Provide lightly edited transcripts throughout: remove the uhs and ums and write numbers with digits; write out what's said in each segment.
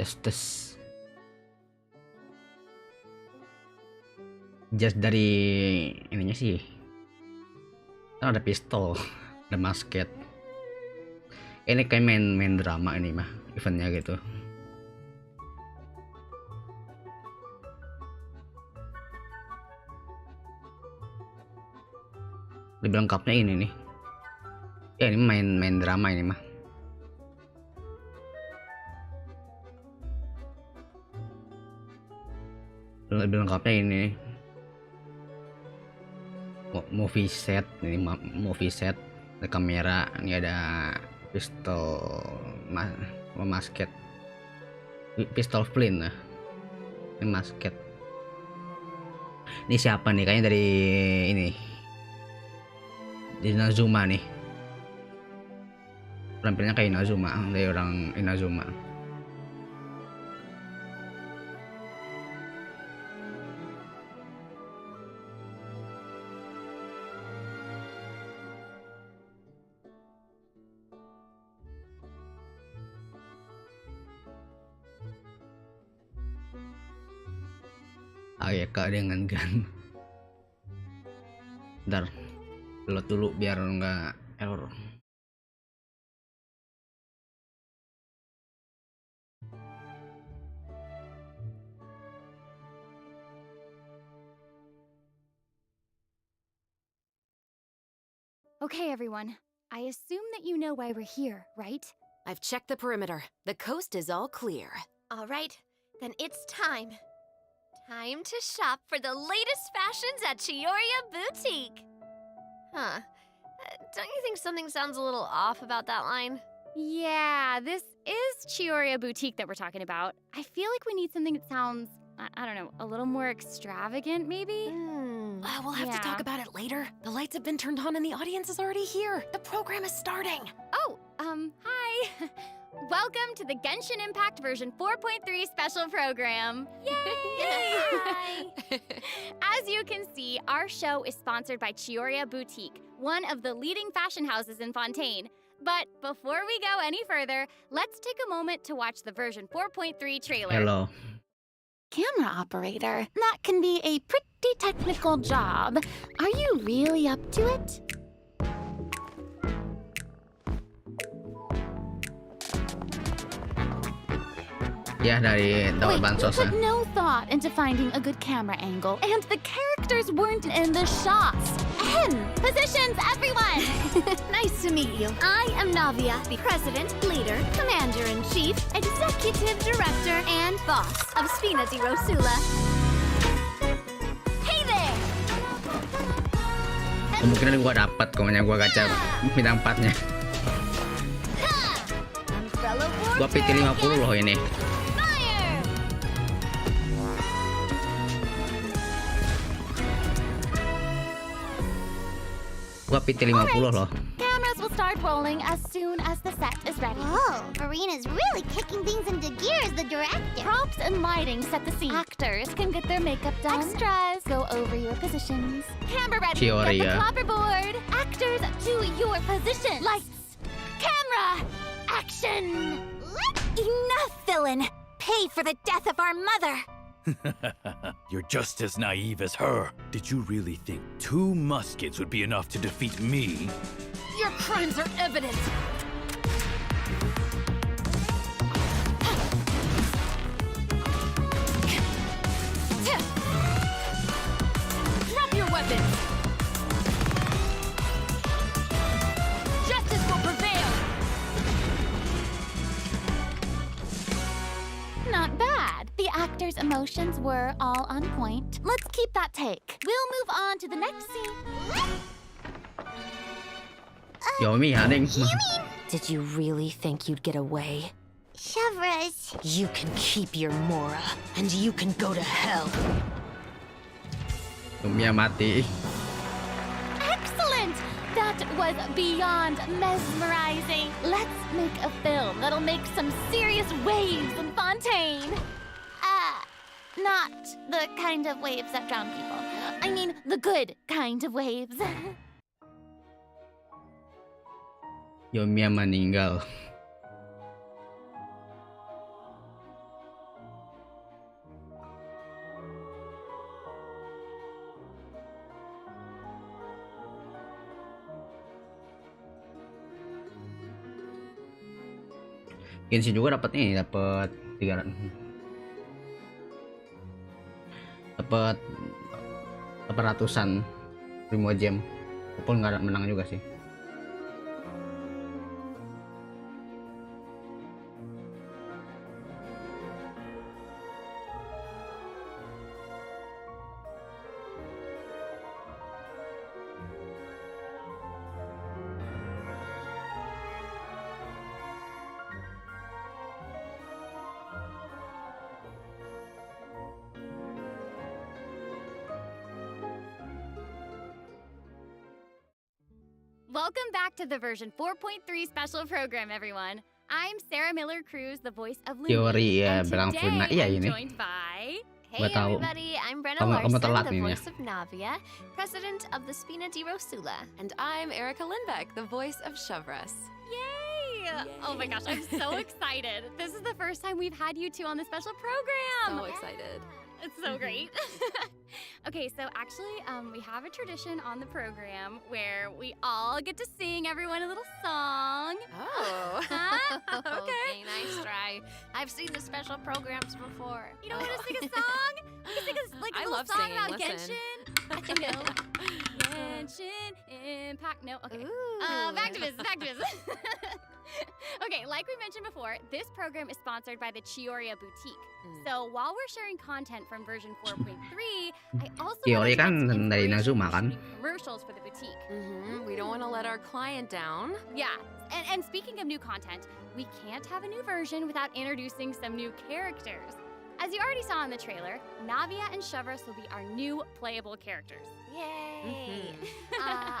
tes just dari ininya sih. Oh, ada pistol, ada musket. Ini kayak main drama ini mah eventnya gitu. Lebih lengkapnya ini nih. Ya ini main drama ini mah. Lebih lengkapnya ini. Movie set, ini movie set, ada kamera, ini ada pistol, musket, pistol flint lah, ini musket. Ini siapa nih? Kayaknya dari ini, dari Inazuma nih. Penampilannya kayak Inazuma, dari orang Inazuma. Kak dengan gun. Bentar, load dulu biar nggak error. Okay, everyone. I assume that you know why we're here, right? I've checked the perimeter. The coast is all clear. All right, then it's time. Time to shop for the latest fashions at Chioria Boutique. Huh. Don't you think something sounds a little off about that line? Yeah, this is Chioria Boutique that we're talking about. I feel like we need something that sounds, I don't know, a little more extravagant, maybe? We'll have to talk about it later. The lights have been turned on and the audience is already here. The program is starting. Oh, hi. Welcome to the Genshin Impact version 4.3 special program. Yay! Hi! As you can see, our show is sponsored by Chioria Boutique, one of the leading fashion houses in Fontaine. But before we go any further, let's take a moment to watch the version 4.3 trailer. Hello. Camera operator, that can be a pretty technical job. Are you really up to it? Ya dari dapat bansos. You put no thought into finding a good camera angle, and the characters weren't in the shots. Positions, everyone! Nice to meet you. I am Navia, the President, Leader, Commander-in-Chief, Executive Director, and Boss of Spina di Rosula. Hey there! Kemungkinan gua dapat komennya gua gacha bintang 4-nya. Gua PT 50 loh ini. Gua PT 50 loh. Cameras will start rolling as soon as the set is ready. Whoa, Marina's really kicking things into gear as the director. Props and lighting set the scene. Actors can get their makeup done. Extras go over your positions. Camera ready. Chioria. Get the clapperboard. Actors to your position. Lights. Camera. Action. Enough, villain! Pay for the death of our mother! You're just as naive as her. Did you really think 2 muskets would be enough to defeat me? Your crimes are evident. Drop your weapons. Justice will prevail. Not bad. The actors' emotions were all on point. Let's keep that take. We'll move on to the next scene. Yomi hả Đinh? Did you really think you'd get away? Shavras. You can keep your Mora, and you can go to hell. Yomi mati. Excellent! That was beyond mesmerizing. Let's make a film that'll make some serious waves in Fontaine. Not the kind of waves that drown people. I mean, the good kind of waves. Yomi meninggal. Genshin juga dapat nih, dapat 300. Dapat 800-an primo gem. Walaupun nggak menang juga sih. Welcome back to the version 4.3 special program, everyone. I'm Sarah Miller Cruz, the voice of Lumi. Teori ya, and bilang today Funa. Iya I'm ini. joined by... Hey Gak tahu. everybody, I'm Brenna Kamu Larson, telat the nih, voice of Navia, president of the Spina di Rosula. And I'm Erica Lindbeck, the voice of Chevres. Yay! Oh my gosh, I'm so excited. This is the first time we've had you two on the special program. So excited. It's so great. Okay, so actually, we have a tradition on the program where we all get to sing everyone a little song. Oh. Huh? Okay, nice try. I've seen the special programs before. You don't want to sing a song? You can sing a I little love song singing, about listen. Genshin. I know. Genshin Impact. No, okay. Ooh. Back to business, back to business. Okay, like we mentioned before, this program is sponsored by the Chioria Boutique. So while we're sharing content from version 4.3, I also Chiori want to kan get some dari inspiration Nazuma for kan? shooting commercials for the boutique. We don't want to let our client down. Yeah, and speaking of new content, we can't have a new version without introducing some new characters. As you already saw in the trailer, Navia and Chevres will be our new playable characters. Yay!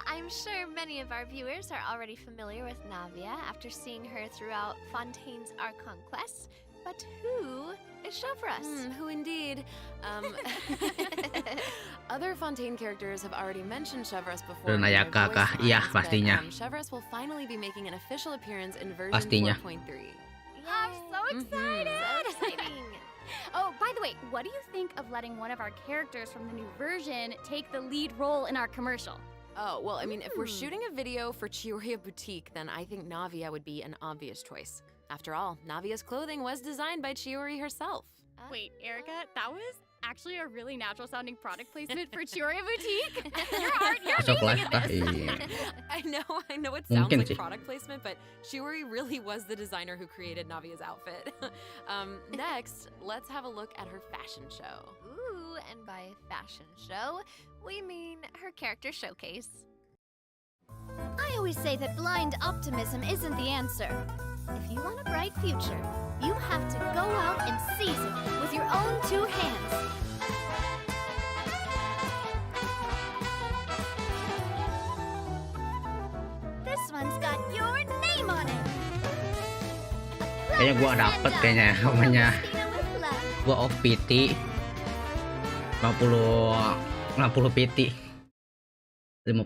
I'm sure many of our viewers are already familiar with Navia after seeing her throughout Fontaine's Archon quests. But who is Chevres? Who indeed? Other Fontaine characters have already mentioned Chevres before. in their Ayaka voice kah? Iya, lines, pastinya. But, Chevres will finally be making an official appearance in version Pastinya. 4.3. I'm so excited! So exciting! Oh, by the way, what do you think of letting one of our characters from the new version take the lead role in our commercial? Oh, well, I mean, if we're shooting a video for Chioria Boutique, then I think Navia would be an obvious choice. After all, Navia's clothing was designed by Chiori herself. Wait, Erica, that was actually a really natural sounding product placement for Chioria Boutique. You're Masuk amazing live at kah? this. I know it sounds Mungkin like sih. product placement, but Chiori really was the designer who created Navia's outfit. Next, let's have a look at her fashion show. Ooh, and by fashion show, we mean her character showcase. I always say that blind optimism isn't the answer. If you want a bright future, you have to go out and seize it with your own two hands. This one's got your name on it. Kayaknya gua dapet kayaknya namanya. Spina with love. Gua off PT 50 PT. 50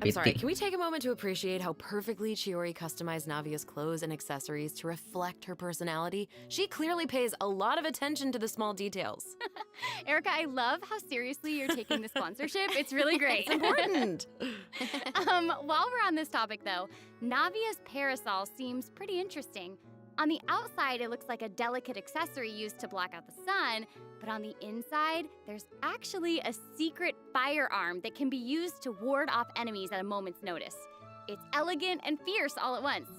I'm sorry, PT. can we take a moment to appreciate how perfectly Chiori customized Navia's clothes and accessories to reflect her personality? She clearly pays a lot of attention to the small details. Erica, I love how seriously you're taking the sponsorship. It's really great. It's important. While we're on this topic, though, Navia's parasol seems pretty interesting. On the outside, it looks like a delicate accessory used to block out the sun, but on the inside, there's actually a secret firearm that can be used to ward off enemies at a moment's notice. It's elegant and fierce all at once,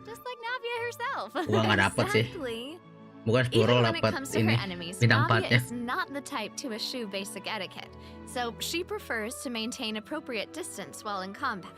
just like Navia herself. Gua nggak dapet sih. Exactly. Bukan 10 Even when it dapat comes to ini. her enemies, bintang Navia 4-nya. is not the type to eschew basic etiquette, so she prefers to maintain appropriate distance while in combat.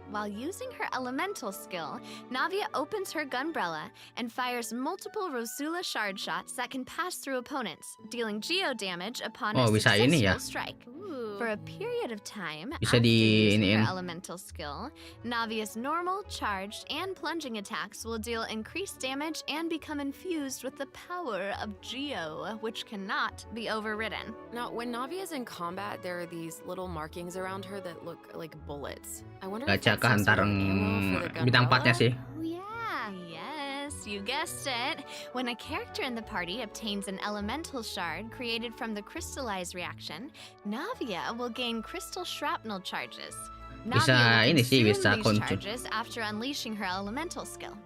While using her elemental skill, Navia opens her gunbrella and fires multiple Rosula shard shots that can pass through opponents, dealing geo damage upon a Oh, bisa ini ya? successful strike. Ooh. For a period of time Bisa after using iniin. her elemental skill, Navia's normal, charged, and plunging attacks will deal increased damage and become infused with the power of Geo, which cannot be overridden. Now, when Navia's in combat, there are these little markings around her that look like bullets. I wonder if Gacha that's kah some ntar sort of ammo for the bintang 4-nya gunbrella? sih. Oh, yeah. Yes, you guessed it. When a character in the party obtains an elemental shard created from the crystallized reaction, Navia will gain crystal shrapnel charges. Bisa Navia will ini sih, consume bisa these koncut. charges after unleashing her elemental skill.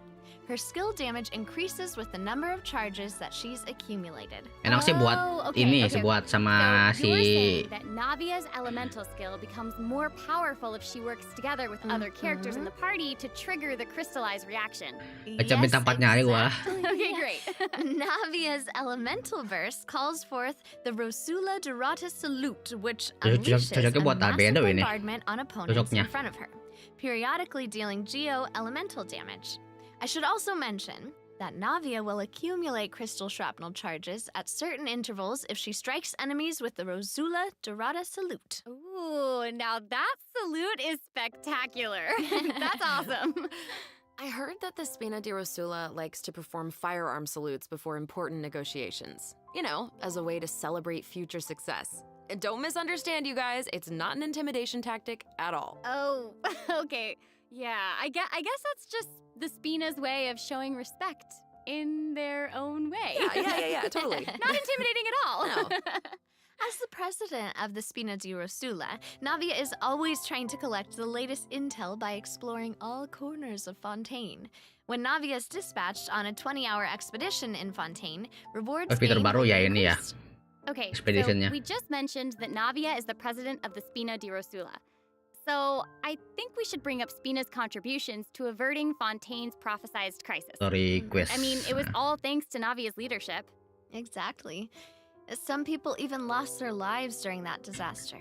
Her skill damage increases with the number of charges that she's accumulated. Enak sih buat ini, buat sama So you're si saying that Navia's elemental skill becomes more powerful if she works together with other characters in the party to trigger the crystallized reaction. baca bintang 4 nyari gua. Okay, great. Navia's elemental burst calls forth the Rosula Dorata Salute, which Cocoknya unleashes a buat massive Albedo ini. bombardment on opponents Cocoknya. in front of her, periodically dealing geo elemental damage. I should also mention that Navia will accumulate crystal shrapnel charges at certain intervals if she strikes enemies with the Rosula Dorata Salute. Ooh, now that salute is spectacular. That's awesome. I heard that the Spina di Rosula likes to perform firearm salutes before important negotiations. You know, as a way to celebrate future success. And don't misunderstand, you guys, it's not an intimidation tactic at all. Oh, okay. Yeah, I guess that's just the Spina's way of showing respect in their own way. Yeah, totally. Not intimidating at all. No. As the president of the Spina di Rosula, Navia is always trying to collect the latest intel by exploring all corners of Fontaine. When Navia is dispatched on a 20-hour expedition in Fontaine, rewards Fitur gained baru will ya be ini ya. increased. Okay, so Expeditionnya. we just mentioned that Navia is the president of the Spina di Rosula. So I think we should bring up Spina's contributions to averting Fontaine's prophesized crisis. Story quest. I mean, it was all thanks to Navia's leadership. Exactly. Some people even lost their lives during that disaster.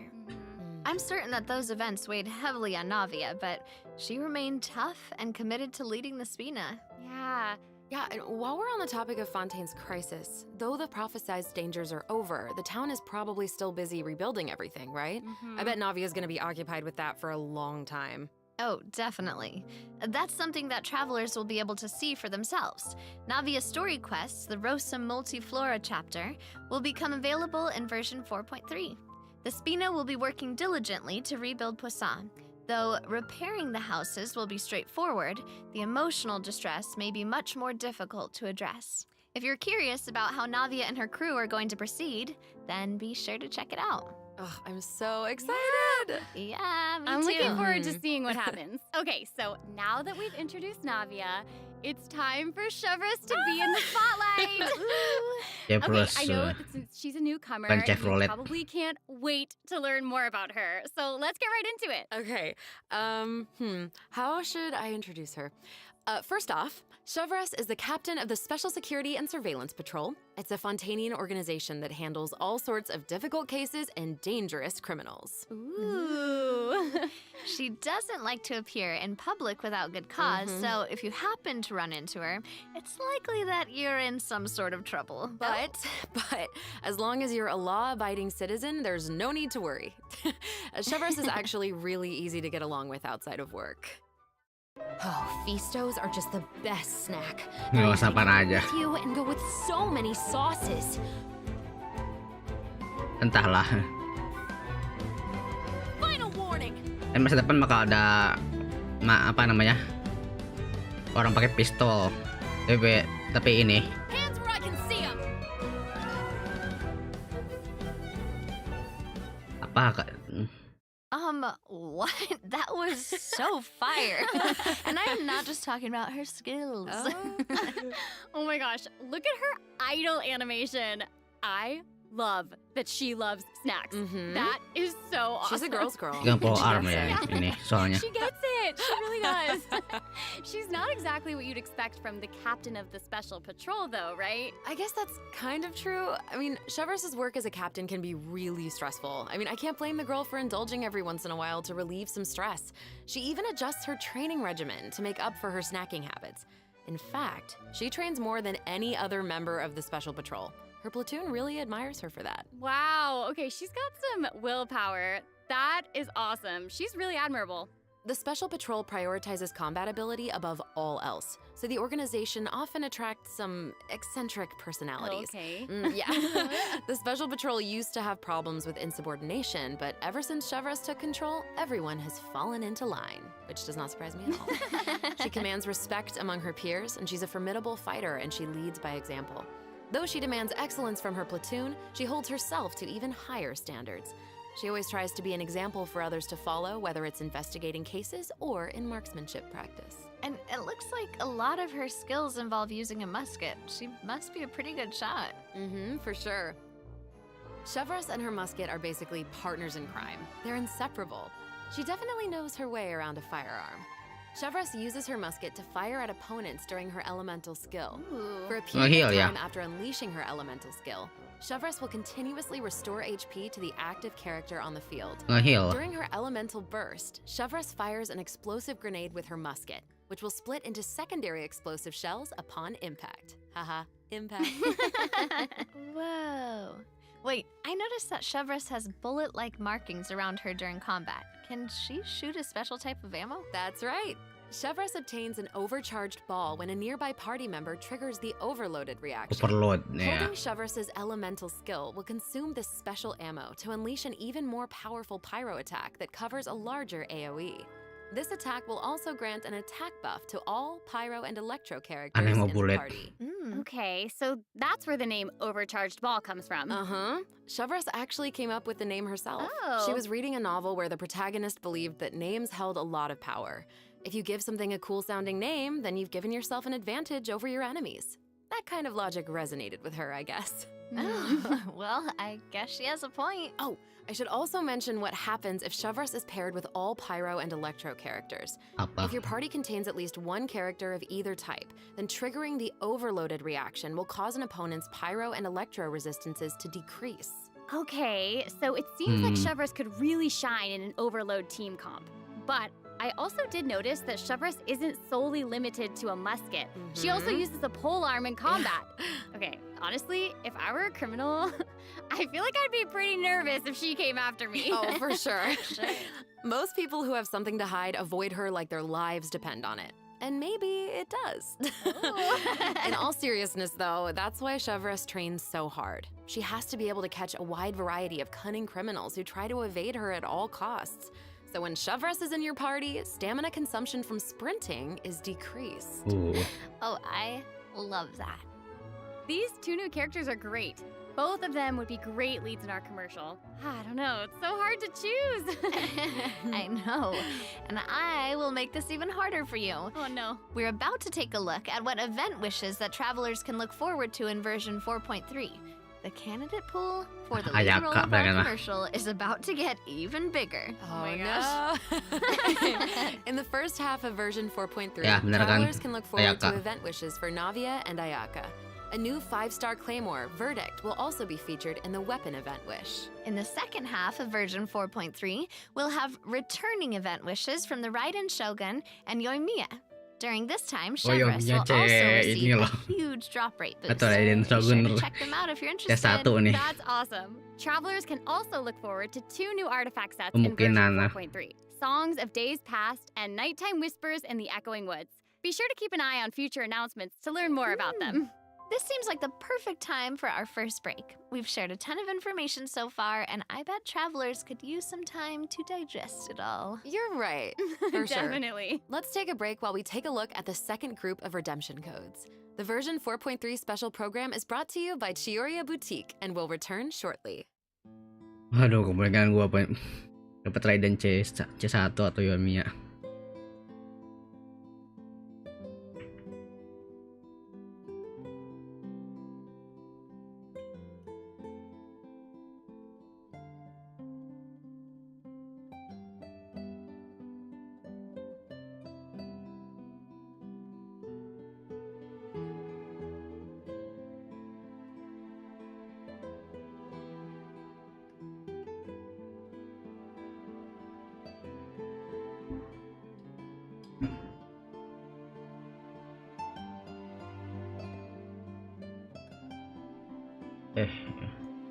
I'm certain that those events weighed heavily on Navia, but she remained tough and committed to leading the Spina. Yeah. Yeah, and while we're on the topic of Fontaine's crisis, though the prophesized dangers are over, the town is probably still busy rebuilding everything, right? I bet Navia's gonna be occupied with that for a long time. Oh, definitely. That's something that travelers will be able to see for themselves. Navia's story quests, the Rosa Multiflora chapter, will become available in version 4.3. The Spina will be working diligently to rebuild Poisson. Though repairing the houses will be straightforward, the emotional distress may be much more difficult to address. If you're curious about how Navia and her crew are going to proceed, then be sure to check it out. Oh, I'm so excited! Yeah, me I'm too. looking forward to seeing what happens. Okay, so now that we've introduced Navia, it's time for Chevrolet to be in the spotlight. Ya Okay, terus I know that since she's a newcomer, Ban you Chevrolet. probably can't wait to learn more about her. So let's get right into it. Okay, how should I introduce her? First off, Chevrolet is the captain of the Special Security and Surveillance Patrol. It's a Fontainian organization that handles all sorts of difficult cases and dangerous criminals. Ooh. She doesn't like to appear in public without good because so if you happen to run into her, it's likely that you're in some sort of trouble. But as long as you're a law-abiding citizen, there's no need to worry. Chevrolet is actually really easy to get along with outside of work. Oh, Feastos are just the best snack. nggak usah apa aja. With you and go with so many sauces. Entahlah. Final warning. Masa depan bakal ada apa namanya? Orang pakai pistol. Tapi ini Hands where I can see 'em. apa What? That was so fire. And I am not just talking about her skills. Oh my gosh, look at her idol animation. I love that she loves snacks. That is so awesome. She's a girl's girl. 30 arm ya ini soalnya. She gets it. She really does. She's not exactly what you'd expect from the captain of the Special Patrol, though, right? I guess that's kind of true. I mean, Chevrolet's work as a captain can be really stressful. I mean, I can't blame the girl for indulging every once in a while to relieve some stress. She even adjusts her training regimen to make up for her snacking habits. In fact, she trains more than any other member of the Special Patrol. Her platoon really admires her for that. Wow. Okay, she's got some willpower. That is awesome. She's really admirable. The Special Patrol prioritizes combat ability above all else, so the organization often attracts some eccentric personalities. Okay. Yeah. The Special Patrol used to have problems with insubordination, but ever since Chevrolet took control, everyone has fallen into line, which does not surprise me at all. She commands respect among her peers, and she's a formidable fighter, and she leads by example. Though she demands excellence from her platoon, she holds herself to even higher standards. She always tries to be an example for others to follow, whether it's investigating cases or in marksmanship practice. And it looks like a lot of her skills involve using a musket. She must be a pretty good shot. For sure. Chevrolet and her musket are basically partners in crime. They're inseparable. She definitely knows her way around a firearm. Chevrolet uses her musket to fire at opponents during her elemental skill. For a period of time after unleashing her elemental skill, Chevrolet will continuously restore HP to the active character on the field. During her elemental burst, Chevrolet fires an explosive grenade with her musket, which will split into secondary explosive shells upon impact. Haha, impact. Whoa. Wait, I noticed that Chevrolet has bullet-like markings around her during combat. Can she shoot a special type of ammo? That's right. Chevrolet obtains an overcharged ball when a nearby party member triggers the overloaded reaction. Overload, Holding Chevrolet's elemental skill will consume this special ammo to unleash an even more powerful pyro attack that covers a larger AoE. This attack will also grant an attack buff to all pyro and electro characters in the party. Okay, so that's where the name Overcharged Ball comes from. Chevrolet actually came up with the name herself. Oh. She was reading a novel where the protagonist believed that names held a lot of power. If you give something a cool-sounding name, then you've given yourself an advantage over your enemies. That kind of logic resonated with her, I guess. Oh, well, I guess she has a point. Oh, I should also mention what happens if Chevrolet is paired with all pyro and electro characters. If your party contains at least one character of either type, then triggering the overloaded reaction will cause an opponent's pyro and electro resistances to decrease. Okay, so it seems like Chevrolet could really shine in an overload team comp. But I also did notice that Chevrolet isn't solely limited to a musket. She also uses a polearm in combat. Okay, honestly, if I were a criminal, I feel like I'd be pretty nervous if she came after me. Oh, for sure. Most people who have something to hide avoid her like their lives depend on it. And maybe it does. In all seriousness, though, that's why Chevrolet trains so hard. She has to be able to catch a wide variety of cunning criminals who try to evade her at all costs. So when Chevrolet is in your party, stamina consumption from sprinting is decreased. Oh, I love that. These two new characters are great. Both of them would be great leads in our commercial. I don't know, it's so hard to choose. I know. And I will make this even harder for you. Oh no. We're about to take a look at what event wishes that travelers can look forward to in version 4.3. The candidate pool for the lead role of our commercial is about to get even bigger. Oh my gosh. In the first half of version 4.3, travelers can look forward to event wishes for Navia and Ayaka. A new 5-star claymore, Verdict, will also be featured in the weapon event wish. In the second half of version 4.3, we'll have returning event wishes from the Ryzen Shogun and Yoimiya. During this time, Chevrolet will also receive a huge drop rate boost. Be sure to check them out if you're interested. That's awesome. Travelers can also look forward to 2 new artifact sets in version 4.3. Songs of Days Past and Nighttime Whispers in the Echoing Woods. Be sure to keep an eye on future announcements to learn more about them. This seems like the perfect time for our first break. We've shared a ton of information so far, and I bet travelers could use some time to digest it all. You're right, for sure. Definitely. Let's take a break while we take a look at the second group of redemption codes. The version 4.3 special program is brought to you by Chioria Boutique and will return shortly. Aduh, kebanyakan gua apa? Dapat Ryzen C1 atau Yoimiya.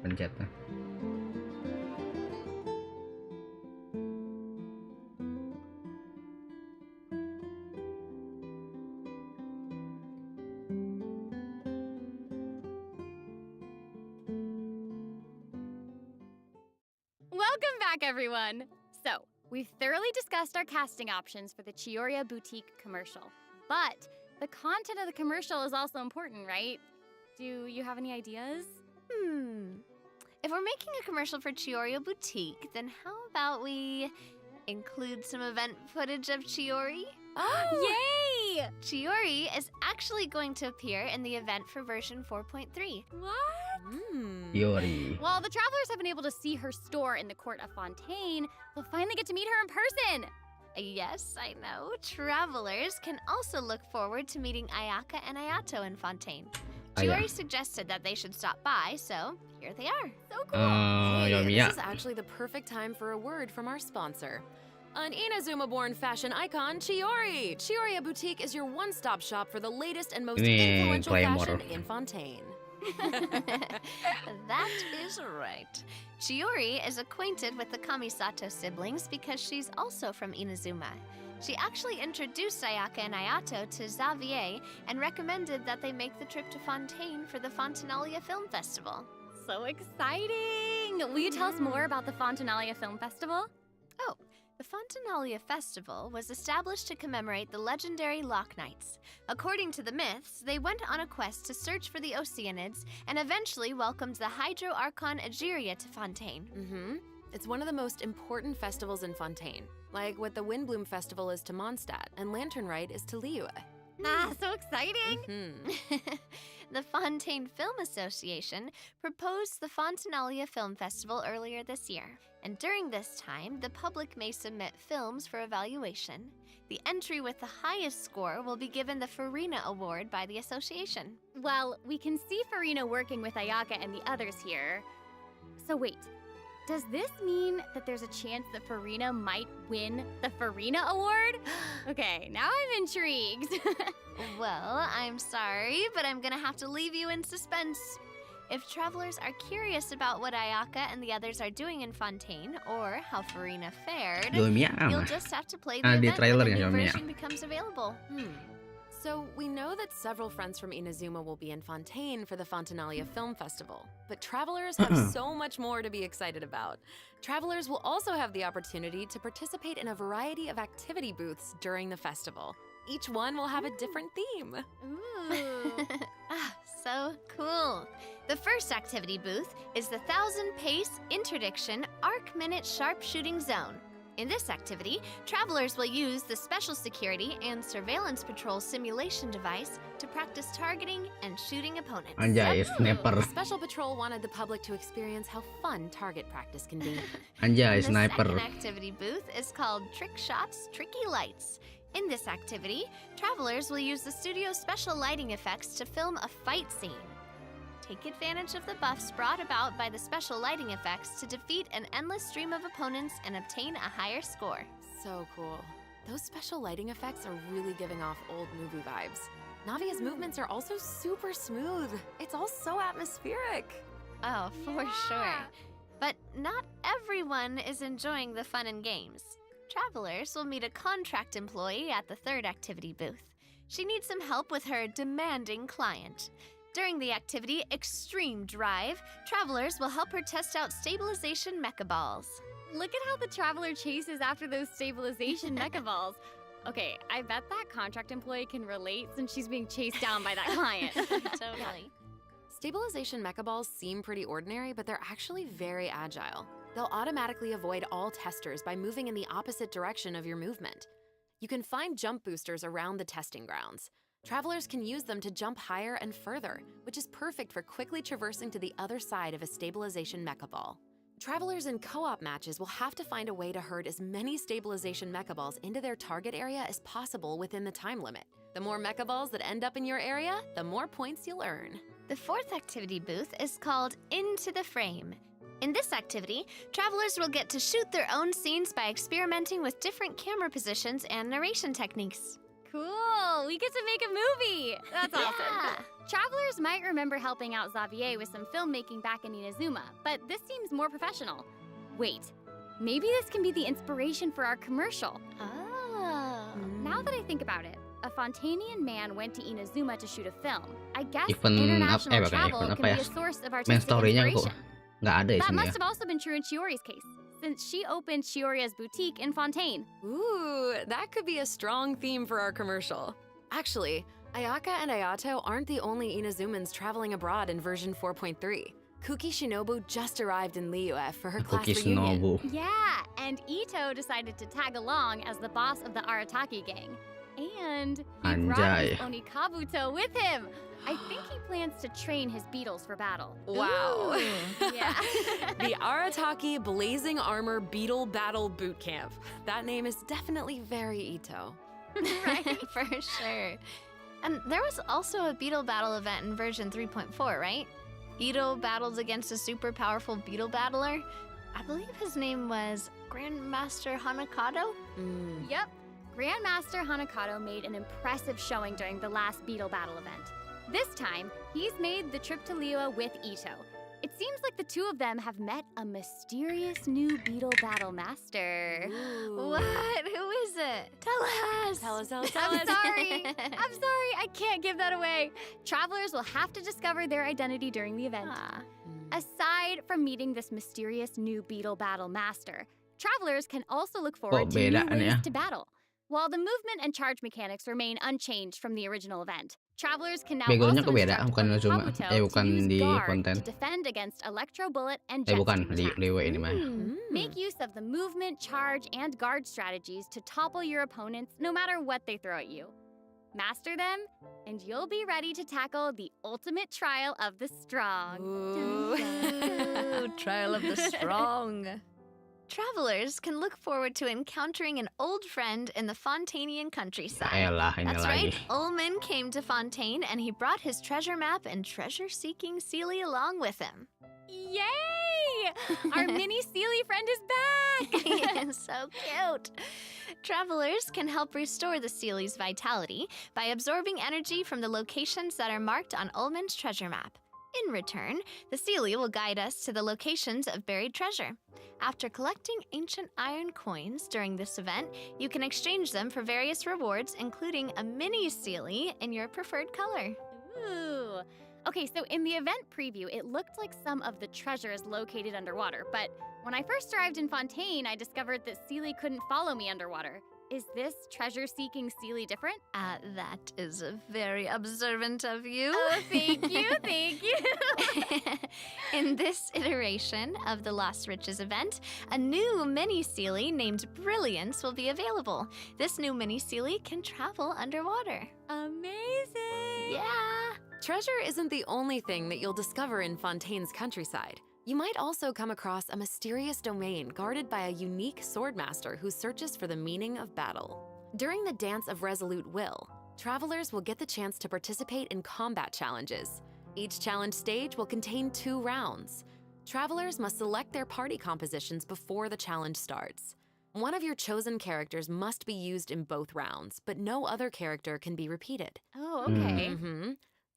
Pencet. Welcome back, everyone. So, we've thoroughly discussed our casting options for the Chioria Boutique commercial. But the content of the commercial is also important, right? Do you have any ideas? If we're making a commercial for Chioria Boutique, then how about we include some event footage of Chiori? Oh! Yay! Chiori is actually going to appear in the event for version 4.3. What? Yori. While the travelers have been able to see her store in the court of Fontaine, they'll finally get to meet her in person. Yes, I know. Travelers can also look forward to meeting Ayaka and Ayato in Fontaine. Chiori suggested that they should stop by, so here they are. So cool. Hey, Yomiya. this is actually the perfect time for a word from our sponsor. An Inazuma-born fashion icon, Chiori! Chioria Boutique is your one-stop shop for the latest and most Ini influential Claymore. fashion in Fontaine. That is right. Chiori is acquainted with the Kamisato siblings because she's also from Inazuma. She actually introduced Ayaka and Ayato to Xavier and recommended that they make the trip to Fontaine for the Fontanalia Film Festival. So exciting! Will you tell us more about the Fontanalia Film Festival? Oh, the Fontanalia Festival was established to commemorate the legendary Lock Knights. According to the myths, they went on a quest to search for the Oceanids and eventually welcomed the Hydro Archon Egeria to Fontaine. It's one of the most important festivals in Fontaine, like what the Windbloom Festival is to Mondstadt and Lantern Rite is to Liyue. Ah, so exciting! The Fontaine Film Association proposed the Fontanalia Film Festival earlier this year, and during this time, the public may submit films for evaluation. The entry with the highest score will be given the Farina Award by the association. Well, we can see Farina working with Ayaka and the others here. So wait, does this mean that there's a chance that Farina might win the Farina Award? Okay, now I'm intrigued. Well, I'm sorry, but I'm gonna have to leave you in suspense. If travelers are curious about what Ayaka and the others are doing in Fontaine, or how Farina fared, Yomiya you'll mah. just have to play the Di event when trailernya the new Yomiya. version becomes available. So we know that several friends from Inazuma will be in Fontaine for the Fontanalia Film Festival, but travelers have so much more to be excited about. Travelers will also have the opportunity to participate in a variety of activity booths during the festival. Each one will have a different theme. Ooh. So cool. The first activity booth is the 1000 Pace Interdiction Arc Minute Sharpshooting Zone. In this activity, travelers will use the Special Security and Surveillance Patrol simulation device to practice targeting and shooting opponents. Anjay, sniper. Special Patrol wanted the public to experience how fun target practice can be. Anjay, The sniper. second activity booth is called Trick Shots, Tricky Lights. In this activity, travelers will use the studio's special lighting effects to film a fight scene. Take advantage of the buffs brought about by the special lighting effects to defeat an endless stream of opponents and obtain a higher score. So cool. Those special lighting effects are really giving off old movie vibes. Navia's movements are also super smooth. It's all so atmospheric. Oh, for sure. But not everyone is enjoying the fun and games. Travelers will meet a contract employee at the third activity booth. She needs some help with her demanding client. During the activity Extreme Drive, travelers will help her test out stabilization mecha balls. Look at how the traveler chases after those stabilization mecha balls. Okay, I bet that contract employee can relate since she's being chased down by that client. Totally. Stabilization mecha balls seem pretty ordinary, but they're actually very agile. They'll automatically avoid all testers by moving in the opposite direction of your movement. You can find jump boosters around the testing grounds. Travelers can use them to jump higher and further, which is perfect for quickly traversing to the other side of a stabilization mecha ball. Travelers in co-op matches will have to find a way to herd as many stabilization mecha balls into their target area as possible within the time limit. The more mecha balls that end up in your area, the more points you'll earn. The fourth activity booth is called Into the Frame. In this activity, travelers will get to shoot their own scenes by experimenting with different camera positions and narration techniques. Cool! We get to make a movie! That's awesome. Yeah. Travelers might remember helping out Xavier with some filmmaking back in Inazuma, but this seems more professional. Wait, maybe this can be the inspiration for our commercial. Oh. Now that I think about it, a Fontanian man went to Inazuma to shoot a film. I guess Event international bukan travel event can apa be ya? a source of Main artistic story-nya kok inspiration. nggak ada di That sini must ya. have also been true in Chiori's case, since she opened Chioria's boutique in Fontaine. Ooh, that could be a strong theme for our commercial. Actually, Ayaka and Ayato aren't the only Inazumans traveling abroad in version 4.3. Kuki Shinobu just arrived in Liyue for her class Kuki reunion. Shinobu. Yeah, and Ito decided to tag along as the boss of the Arataki gang. And he brought his Anjay. Onikabuto with him. I think he plans to train his beetles for battle. Wow. Yeah. The Arataki Blazing Armor Beetle Battle Boot Camp. That name is definitely very Ito. Right, for sure. And there was also a beetle battle event in version 3.4, right? Ito battles against a super powerful beetle battler. I believe his name was Grandmaster Hanakato. Yep. Grandmaster Hanakato made an impressive showing during the last beetle battle event. This time, he's made the trip to Liyue with Ito. It seems like the two of them have met a mysterious new beetle battle master. What? Who is it? Tell us. Tell us. I'm sorry. I can't give that away. Travelers will have to discover their identity during the event. Aside from meeting this mysterious new beetle battle master, travelers can also look forward to new beda ways ya. to battle. While the movement and charge mechanics remain unchanged from the original event, travelers can now Backgroundnya also kebeda, instruct bukan Zuma. Kabuto Bukan to use di guard konten. to defend against electro bullet and jet Bukan, stream attacks. Liyue ini mah. Make use of the movement, charge, and guard strategies to topple your opponents no matter what they throw at you. Master them, and you'll be ready to tackle the ultimate trial of the strong. Ooh, trial of the strong. Travelers can look forward to encountering an old friend in the Fontanian countryside. Elah, ini That's lagi. right, Ullman came to Fontaine and he brought his treasure map and treasure-seeking Seelie along with him. Yay! Our mini Seelie friend is back! So cute. Travelers can help restore the Seelie's vitality by absorbing energy from the locations that are marked on Ullman's treasure map. In return, the Seelie will guide us to the locations of buried treasure. After collecting ancient iron coins during this event, you can exchange them for various rewards, including a mini Seelie in your preferred color. Ooh. Okay, so in the event preview, it looked like some of the treasure is located underwater, but when I first arrived in Fontaine, I discovered that Seelie couldn't follow me underwater. Is this treasure-seeking Seelie different? That is very observant of you. Oh, thank you. In this iteration of the Lost Riches event, a new mini Seelie named Brilliance will be available. This new mini Seelie can travel underwater. Amazing! Yeah! Treasure isn't the only thing that you'll discover in Fontaine's countryside. You might also come across a mysterious domain guarded by a unique swordmaster who searches for the meaning of battle. During the Dance of Resolute Will, travelers will get the chance to participate in combat challenges. Each challenge stage will contain 2 rounds. Travelers must select their party compositions before the challenge starts. One of your chosen characters must be used in both rounds, but no other character can be repeated. Oh, okay.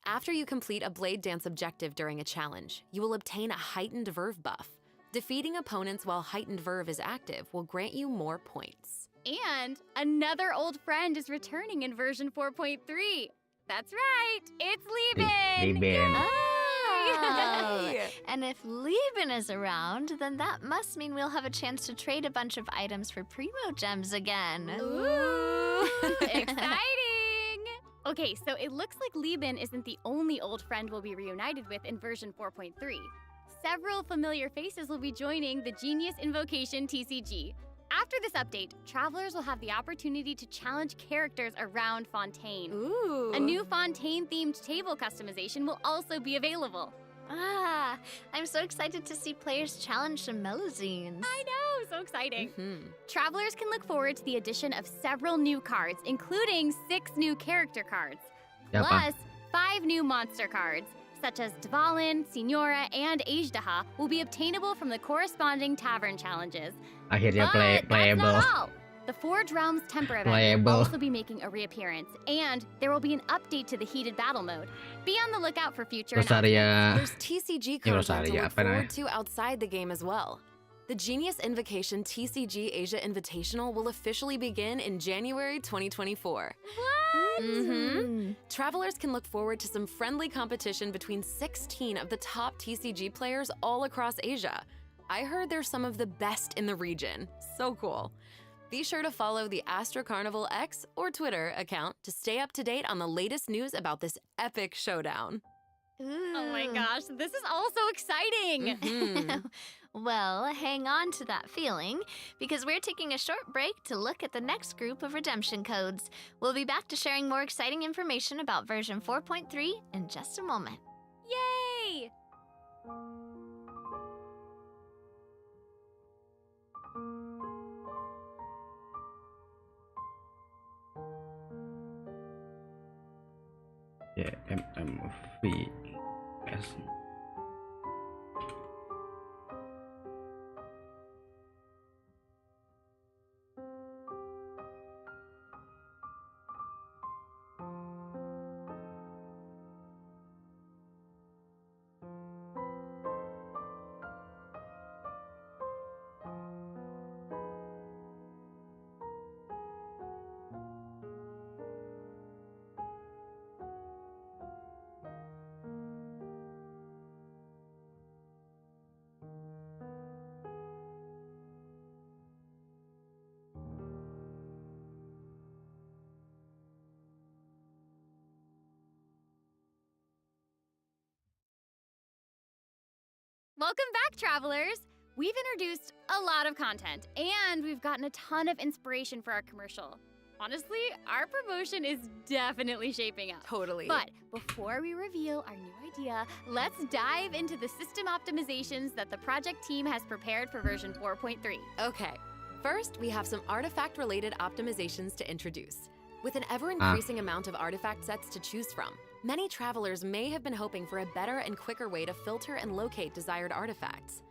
After you complete a Blade Dance objective during a challenge, you will obtain a heightened verve buff. Defeating opponents while heightened verve is active will grant you more points. And another old friend is returning in version 4.3. That's right, it's Lieben! Lieben. Oh. And if Lieben is around, then that must mean we'll have a chance to trade a bunch of items for Primo Gems again. Ooh, exciting! Okay, so it looks like Lieben isn't the only old friend we'll be reunited with in version 4.3. Several familiar faces will be joining the Genius Invocation TCG. After this update, travelers will have the opportunity to challenge characters around Fontaine. Ooh. A new Fontaine-themed table customization will also be available. I'm so excited to see players challenge some Melazines. I know, so exciting. Travelers can look forward to the addition of several new cards, including 6 new character cards, Siapa? plus 5 new monster cards, such as Dvalin, Signora, and Ajdaha, will be obtainable from the corresponding tavern challenges. Akhirnya But that's playable. not all. The Forge Realms Temper event Playable. will also be making a reappearance, and there will be an update to the heated battle mode. Be on the lookout for future announcements. Rosaria. There's TCG content to Rosaria, look apa namanya? forward to outside the game as well. The Genius Invocation TCG Asia Invitational will officially begin in January 2024. What? Travelers can look forward to some friendly competition between 16 of the top TCG players all across Asia. I heard they're some of the best in the region. So cool. Be sure to follow the Astro Carnival X or Twitter account to stay up to date on the latest news about this epic showdown. Oh my gosh, this is all so exciting! Well, hang on to that feeling, because we're taking a short break to look at the next group of redemption codes. We'll be back to sharing more exciting information about version 4.3 in just a moment. Yay! Ya, MMVS. Welcome back, travelers! We've introduced a lot of content, and we've gotten a ton of inspiration for our commercial. Honestly, our promotion is definitely shaping up. Totally. But before we reveal our new idea, let's dive into the system optimizations that the project team has prepared for version 4.3. Okay, first we have some artifact-related optimizations to introduce. With an ever-increasing amount of artifact sets to choose from, many travelers may have been hoping for a better and quicker way to filter and locate desired artifacts.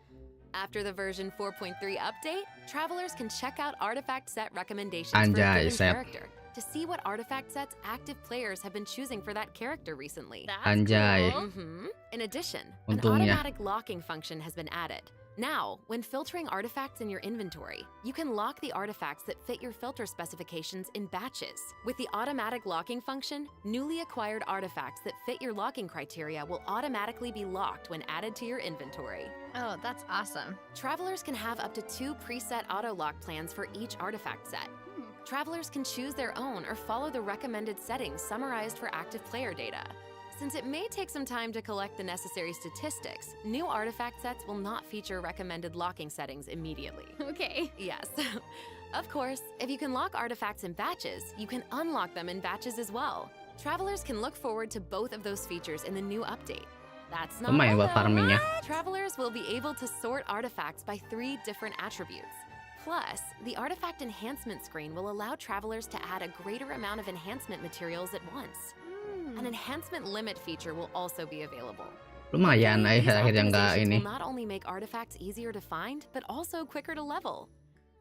After the version 4.3 update, travelers can check out artifact set recommendations for a given character to see what artifact sets active players have been choosing for that character recently. That's cool. In addition, an Untungnya. automatic locking function has been added. Now, when filtering artifacts in your inventory, you can lock the artifacts that fit your filter specifications in batches. With the automatic locking function, newly acquired artifacts that fit your locking criteria will automatically be locked when added to your inventory. Oh, that's awesome. Travelers can have up to 2 preset auto-lock plans for each artifact set. Travelers can choose their own or follow the recommended settings summarized for active player data. Since it may take some time to collect the necessary statistics, new artifact sets will not feature recommended locking settings immediately. Okay. Yes. Of course, if you can lock artifacts in batches, you can unlock them in batches as well. Travelers can look forward to both of those features in the new update. That's not Lumayan all, buat though. farmingnya. Travelers will be able to sort artifacts by 3 different attributes. Plus, the artifact enhancement screen will allow travelers to add a greater amount of enhancement materials at once. An enhancement limit feature will also be available. Lumayan These akhir-akhir yang nggak optimizations ini. will not only make artifacts easier to find, but also quicker to level.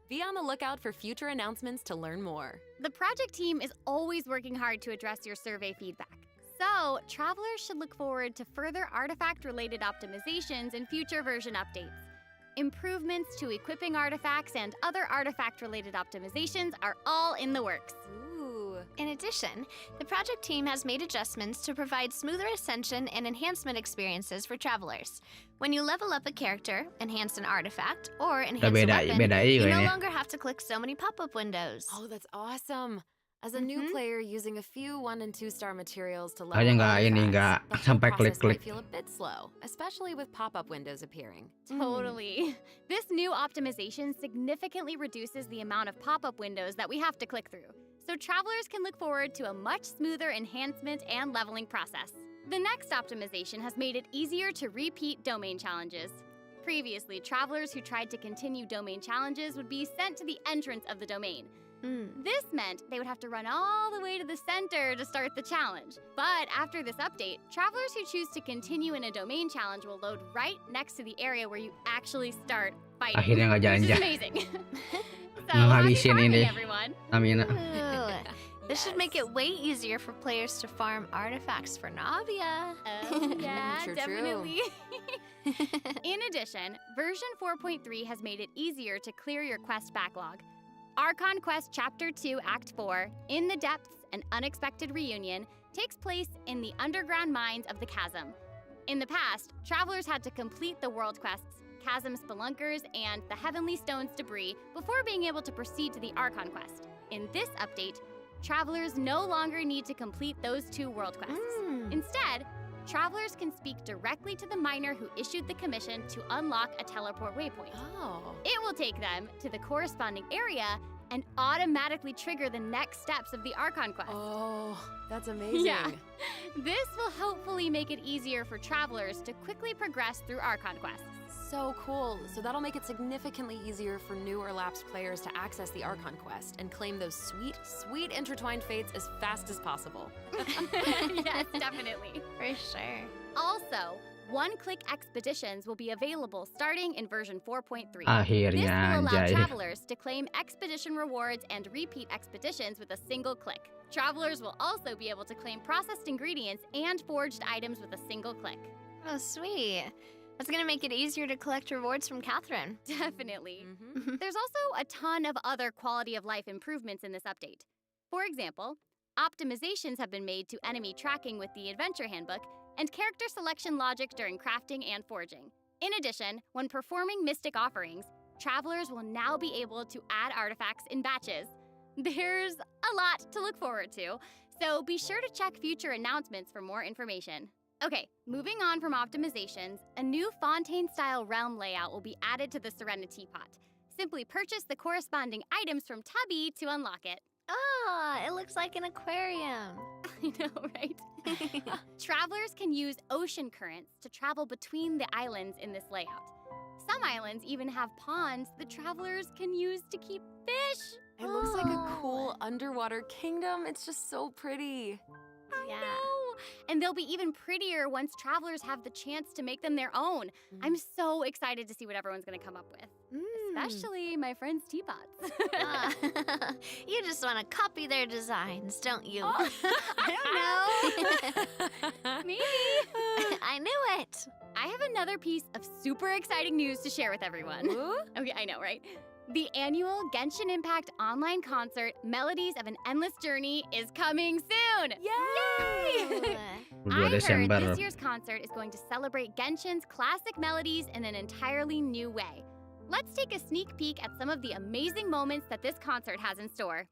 Be on the lookout for future announcements to learn more. The project team is always working hard to address your survey feedback. So, travelers should look forward to further artifact-related optimizations in future version updates. Improvements to equipping artifacts and other artifact-related optimizations are all in the works. In addition, the project team has made adjustments to provide smoother ascension and enhancement experiences for travelers. When you level up a character, enhance an artifact, or enhance a weapon, you no longer have to click so many pop-up windows. Oh, that's awesome. As a new player using a few 1- and 2-star materials to level Aja up nggak ini artifacts, nggak the whole sampai process klik-klik. might feel a bit slow, especially with pop-up windows appearing. Totally. This new optimization significantly reduces the amount of pop-up windows that we have to click through, so travelers can look forward to a much smoother enhancement and leveling process. The next optimization has made it easier to repeat domain challenges. Previously, travelers who tried to continue domain challenges would be sent to the entrance of the domain. This meant they would have to run all the way to the center to start the challenge. But after this update, travelers who choose to continue in a domain challenge will load right next to the area where you actually start fighting. Akhirnya nggak Which is jalan-jalan. amazing. So, happy Ngehabisin farming, ini. everyone. Amina. Ooh, this should make it way easier for players to farm artifacts for Navia. Oh, yeah, True, true. definitely. In addition, version 4.3 has made it easier to clear your quest backlog. Archon Quest Chapter 2 Act 4, In the Depths, An Unexpected Reunion, takes place in the underground mines of the Chasm. In the past, travelers had to complete the world quests, Chasm Spelunkers, and the Heavenly Stones debris before being able to proceed to the Archon Quest. In this update, travelers no longer need to complete those 2 world quests. Instead, travelers can speak directly to the miner who issued the commission to unlock a teleport waypoint. Oh. It will take them to the corresponding area and automatically trigger the next steps of the Archon quest. Oh, that's amazing. Yeah. This will hopefully make it easier for travelers to quickly progress through Archon quests. So cool. So that'll make it significantly easier for new or lapsed players to access the Archon quest and claim those sweet, sweet intertwined fates as fast as possible. Yes, definitely. For sure. Also, one-click expeditions will be available starting in version 4.3. This Akhirnya will allow anjay. travelers to claim expedition rewards and repeat expeditions with a single click. Travelers will also be able to claim processed ingredients and forged items with a single click. Oh, sweet. That's gonna make it easier to collect rewards from Catherine. Definitely. Mhm. There's also a ton of other quality of life improvements in this update. For example, optimizations have been made to enemy tracking with the Adventure Handbook and character selection logic during crafting and forging. In addition, when performing Mystic offerings, travelers will now be able to add artifacts in batches. There's a lot to look forward to, so be sure to check future announcements for more information. Okay, moving on from optimizations, a new Fontaine-style realm layout will be added to the Serenity Pot. Simply purchase the corresponding items from Tubby to unlock it. Ah, it looks like an aquarium. I know, right? Travelers can use ocean currents to travel between the islands in this layout. Some islands even have ponds that travelers can use to keep fish. It looks like a Oh. cool underwater kingdom. It's just so pretty. I know. And they'll be even prettier once travelers have the chance to make them their own. I'm so excited to see what everyone's going to come up with. Especially my friend's teapots. Ah, you just want to copy their designs, don't you? I don't know. Maybe. I knew it. I have another piece of super exciting news to share with everyone. Okay, I know, right? The annual Genshin Impact online concert, Melodies of an Endless Journey, is coming soon! Yay! 2 I heard Desember. this year's concert is going to celebrate Genshin's classic melodies in an entirely new way. Let's take a sneak peek at some of the amazing moments that this concert has in store.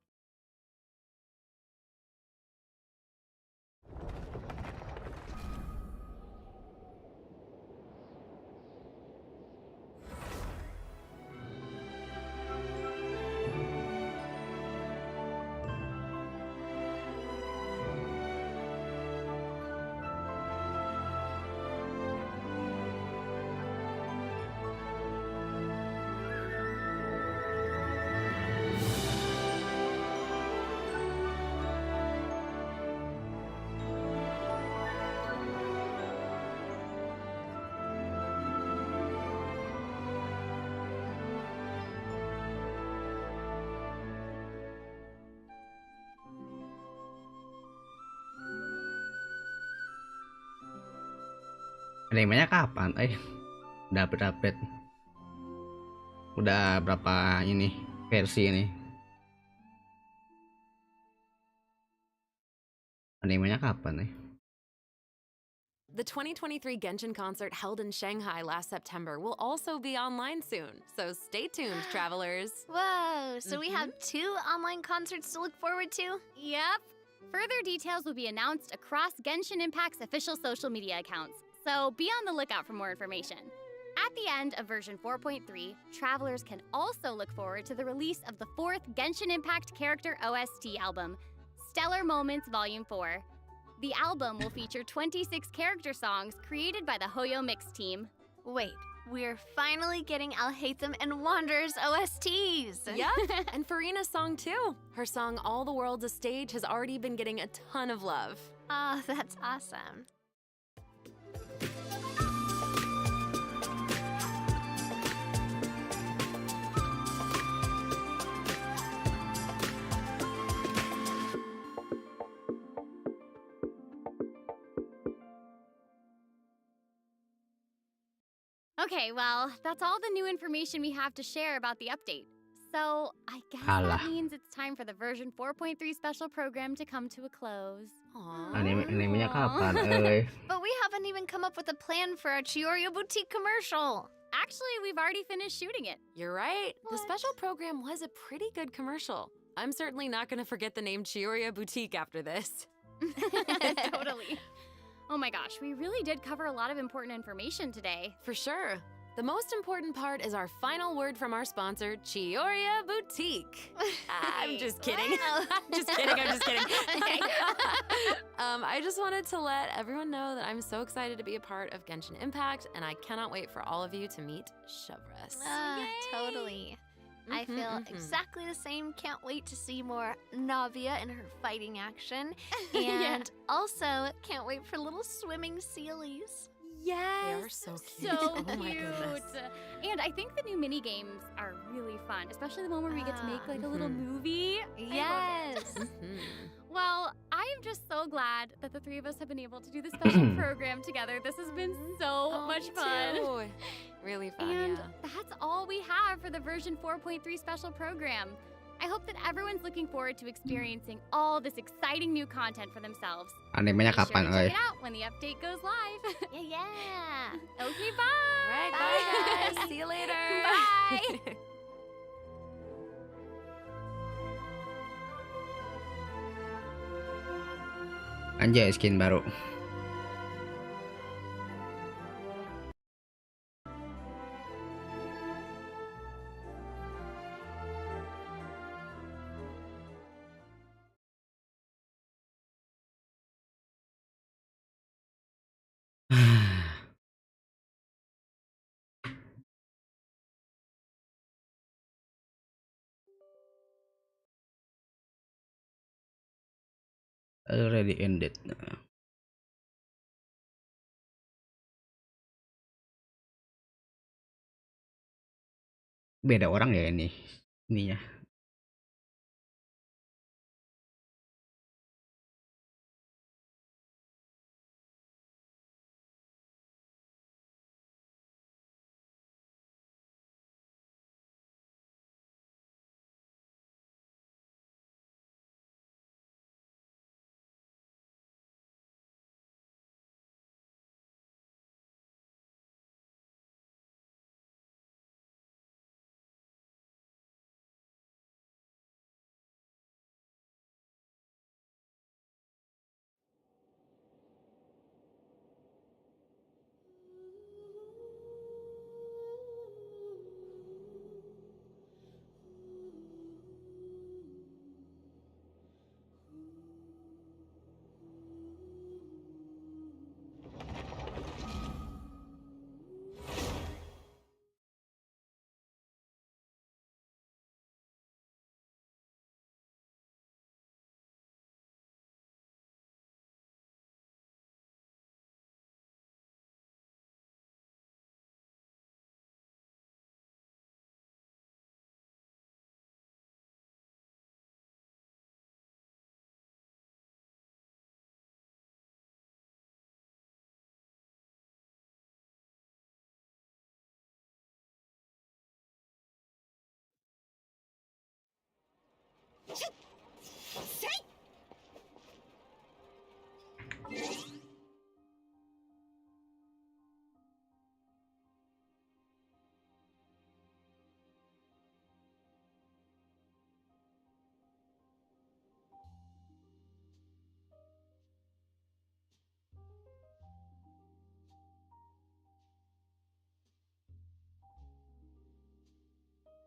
Animenya kapan? Udah update. Udah berapa ini versi ini? Animenya kapan? The 2023 Genshin concert held in Shanghai last September will also be online soon, so stay tuned, travelers. Whoa, so we have 2 online concerts to look forward to? Yep. Further details will be announced across Genshin Impact's official social media accounts, so be on the lookout for more information. At the end of version 4.3, travelers can also look forward to the release of the 4th Genshin Impact character OST album, Stellar Moments Volume 4. The album will feature 26 character songs created by the Hoyo Mix team. Wait, we're finally getting Alhaitham and Wanderer's OSTs. Yep, and Farina's song too. Her song All the World's a Stage has already been getting a ton of love. Oh, that's awesome. Okay, well, that's all the new information we have to share about the update. So, I guess Alah. that means it's time for the version 4.3 special program to come to a close. Aww. Animenya kapan? But we haven't even come up with a plan for our Chiorio Boutique commercial. Actually, we've already finished shooting it. You're right. The What? special program was a pretty good commercial. I'm certainly not going to forget the name Chioria Boutique after this. Totally. Oh my gosh, we really did cover a lot of important information today. For sure. The most important part is our final word from our sponsor, Chioria Boutique. I'm just kidding. I'm just kidding. I just wanted to let everyone know that I'm so excited to be a part of Genshin Impact, and I cannot wait for all of you to meet Chevres. Totally. I feel exactly the same. Can't wait to see more Navia in her fighting action. And also, can't wait for little swimming sealies. Yes, They are so cute. So Oh my goodness. And I think the new mini games are really fun, especially the one where we get to make like a little movie. Yes. Well, I am just so glad that the three of us have been able to do this special program together. This has been so much fun. Too. Really fun, And yeah. that's all we have for the version 4.3 special program. I hope that everyone's looking forward to experiencing all this exciting new content for themselves. Animenya Be sure kapan, to guys? check it out when the update goes live. Yeah. Okay, bye. All right, bye guys. See you later. Bye. Anjay, skin baru. Already ended. Beda orang ya ininya.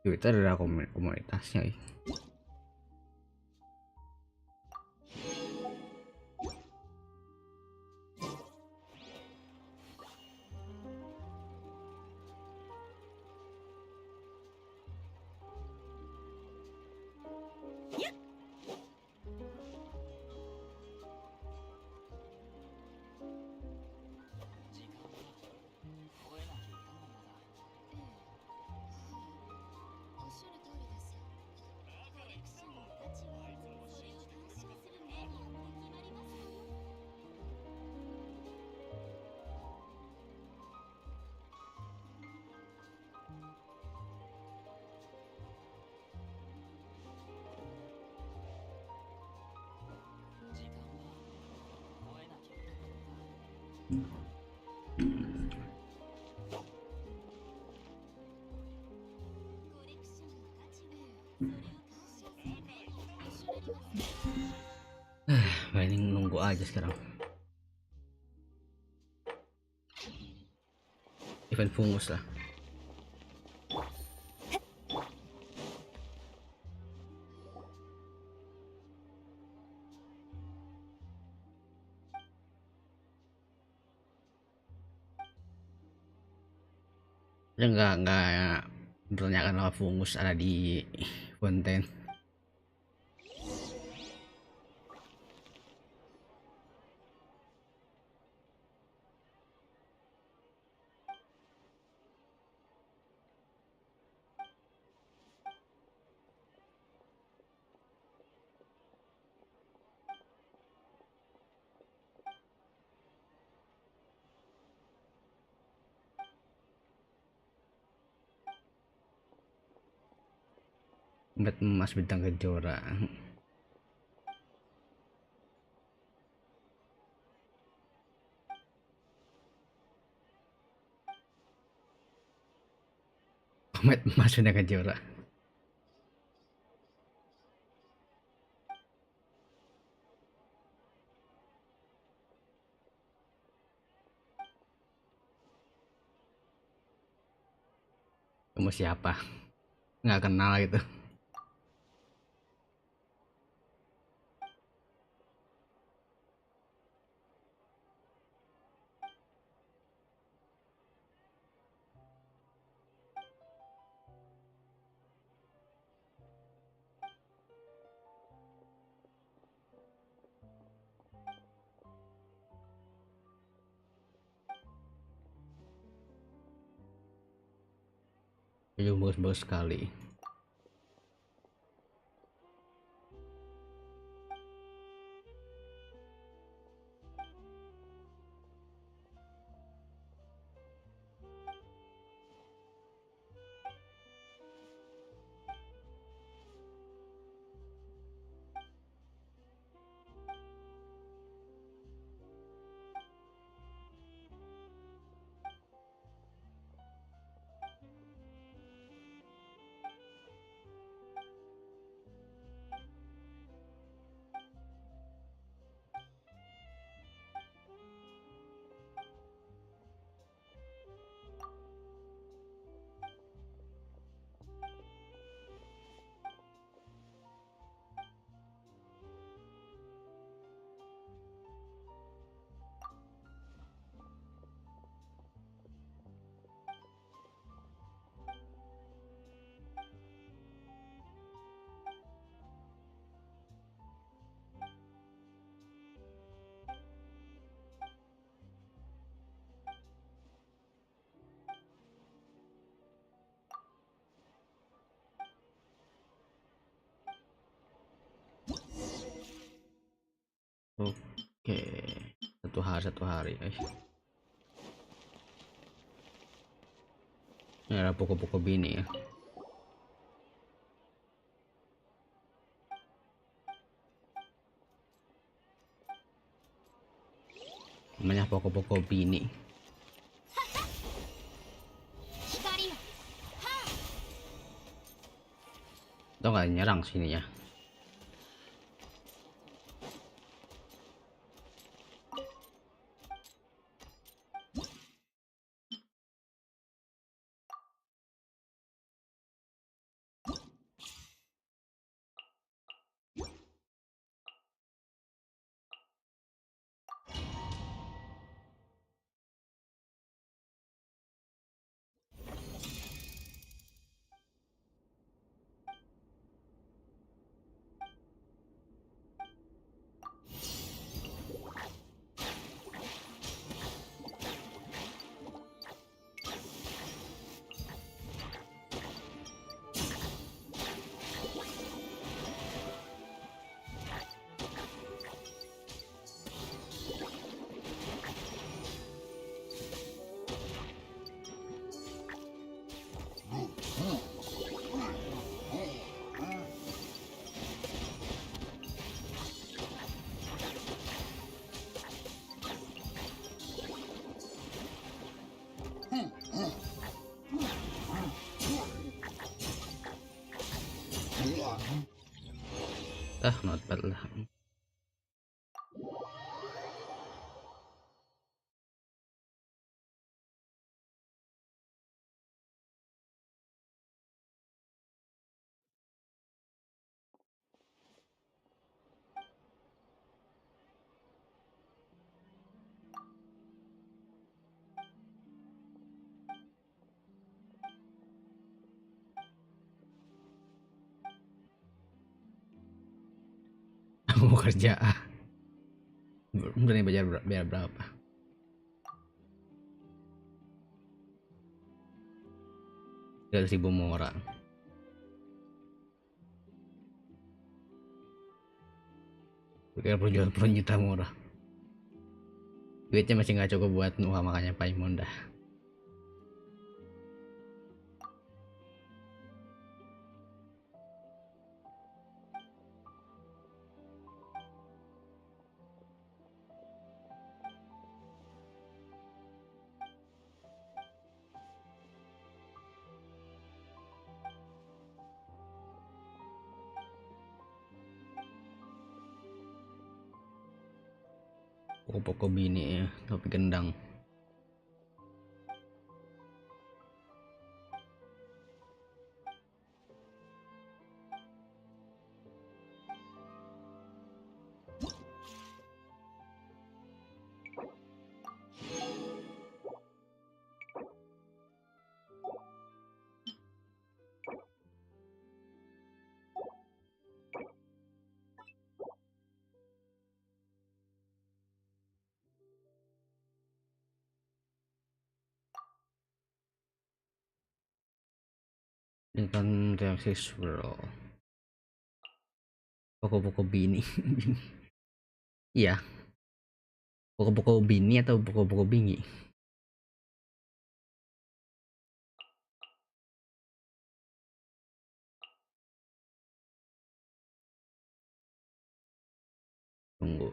Twitter ada komunitasnya. Paling nunggu aja sekarang. event fungus lah. Ya nggak bertanyakan apa fungus ada di konten. Obat emas bintang kejora. Obat emas bintang kejora. Kamu siapa? Nggak kenal gitu. Itu bagus-bagus sekali. Oke, satu hari ini ada pokok-pokok bini ya. Namanya pokok-pokok bini. Itu nggak nyerang sini ya. Not bad lah. mau kerja. Berani bayar berapa? Dari 1.000 orang. Kira per juta murah. Duitnya masih nggak cukup buat nuah, makanya Paimon dah. Pokok bini ya, topi gendang. Dengan reaksi swirl. Pokok bini. Iya. Pokok bini atau pokok bingi? Tunggu.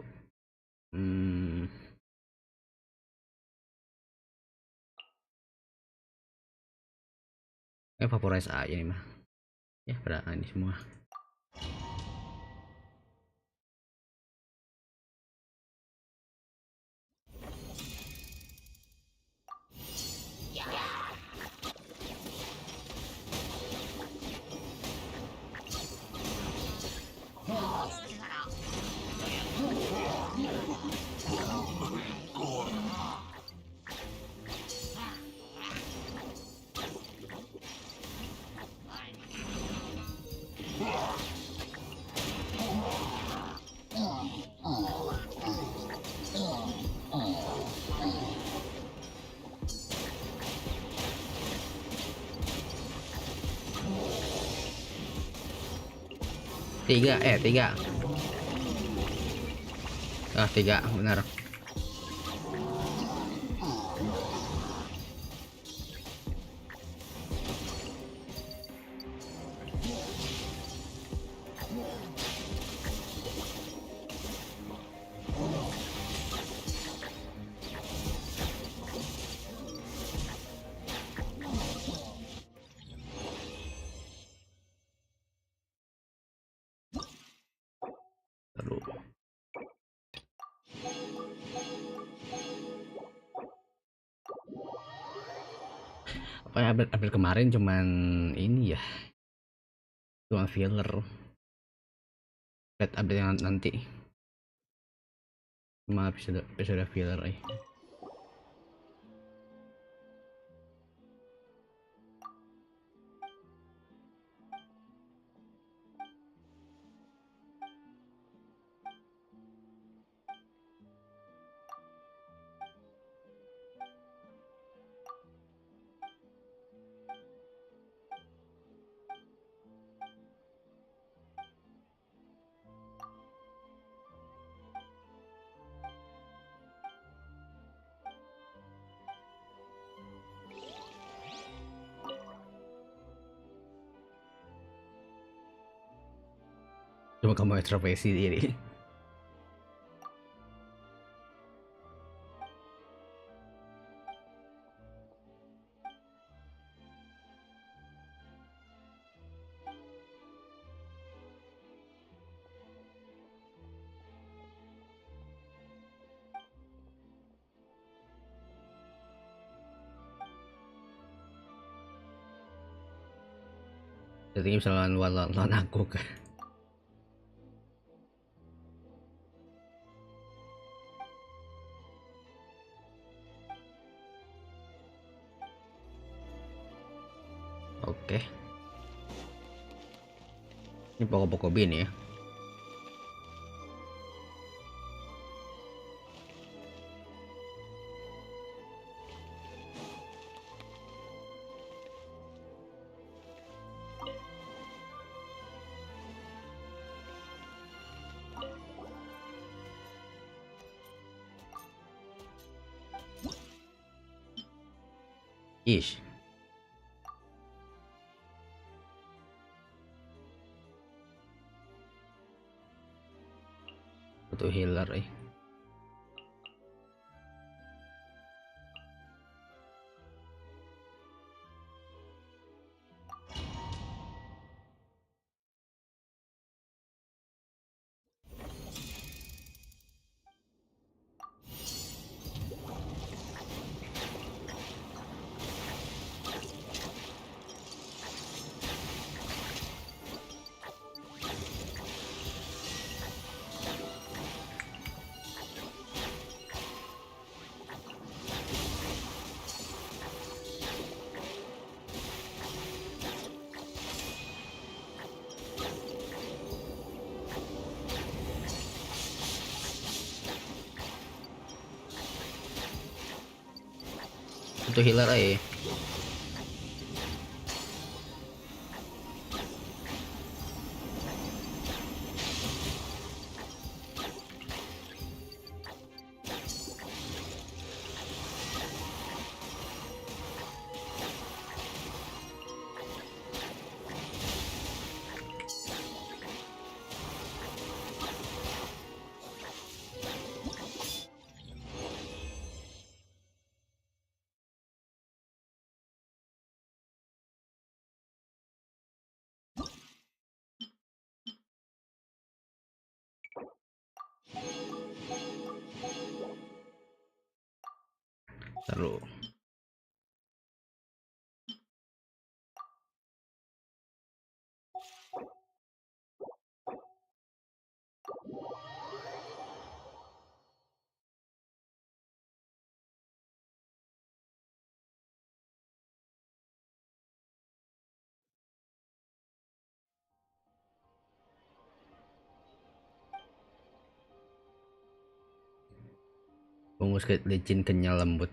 Vaporize aja nih mah. Ya pada ini semua. Tiga benar. Apa ya, update kemarin cuman ini ya, cuma filler. Update yang nanti cuma episode filler . Coba kamu ekspresi diri. Jadi bisa lawan aku kan. Oke. Ini pokok-pokok bin ya. Ish. Butuh healer eh. Butuh healer eh. Taruh. Bungkus licin kenyal lembut.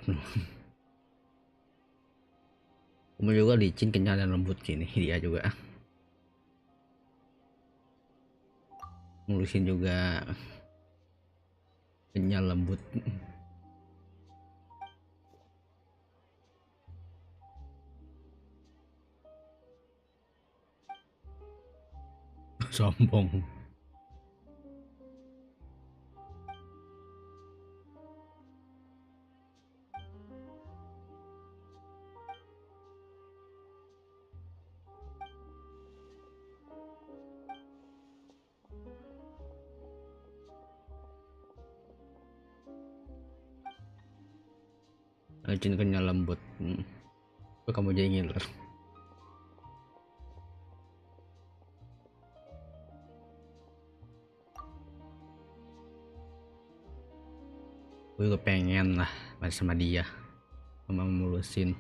Kamu juga licin kenyal dan lembut gini dia juga. Ngurusin juga kenyal lembut. Sombong. Licin kenyal lembut. Kok kamu jadi ngiler? Gue juga pengen lah main sama dia, sama mulusin.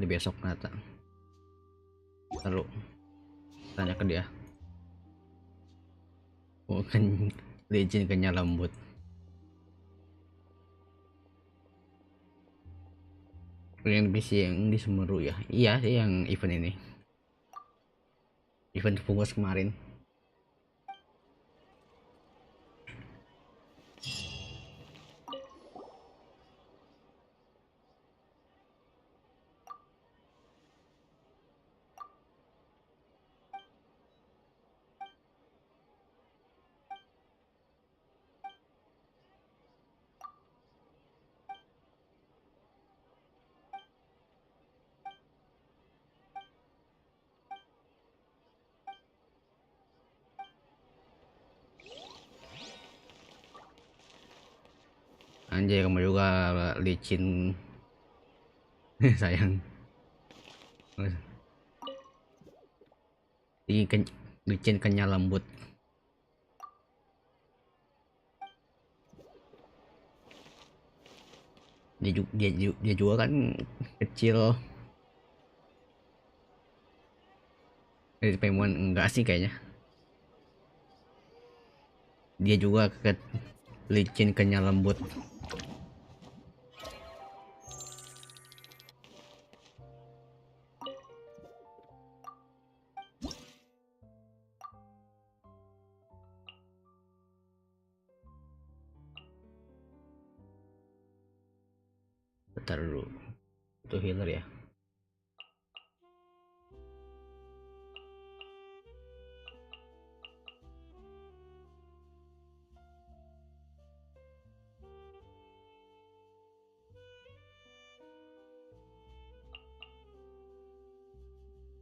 Di besok nata lalu tanya ke dia. Bukan licin kenyal lembut. Yang PC yang di Semeru ya. Iya sih yang event ini, event bungkus kemarin. Anjay, kamu juga licin. Sayang. Licin kenyal lembut. Dia juga kan kecil. Dari pengumuman enggak sih kayaknya. Dia juga licin, kenyal, lembut. Bentar dulu, itu healer ya.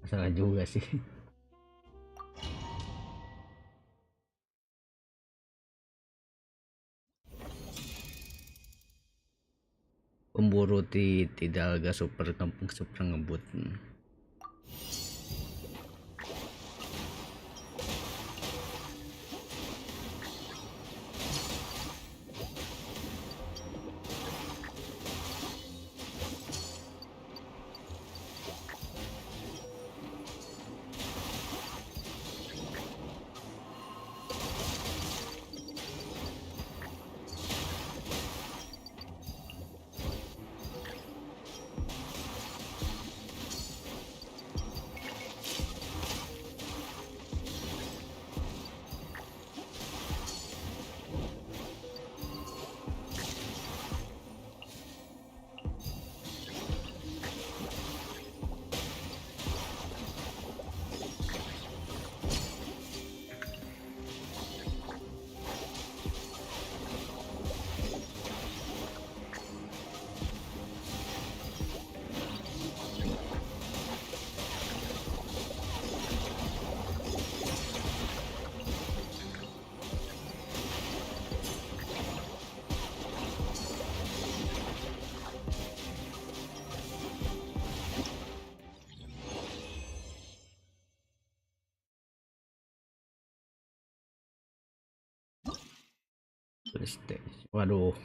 Masalah juga sih. Pemburu tidak agak super ngebut. Waduh. Waduh.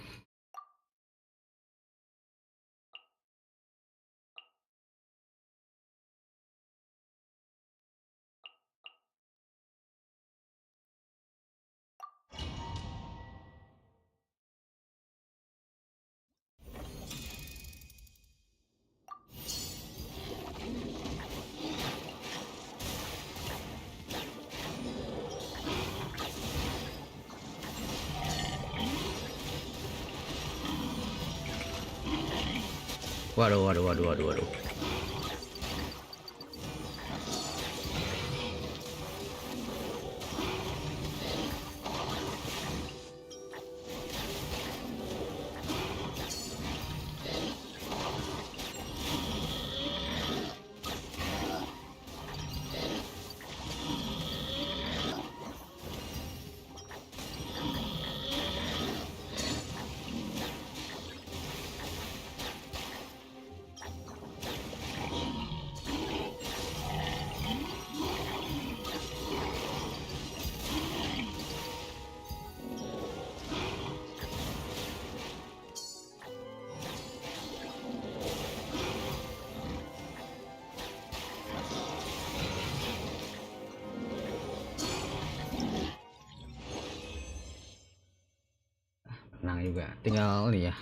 Menang juga, tinggal nih ya,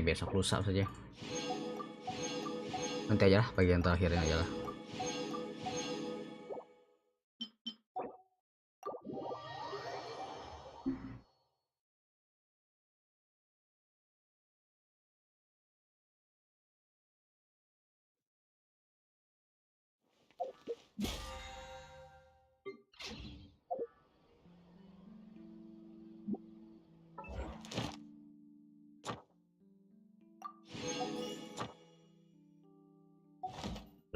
besok lusa saja, nanti aja lah bagian terakhirnya aja lah.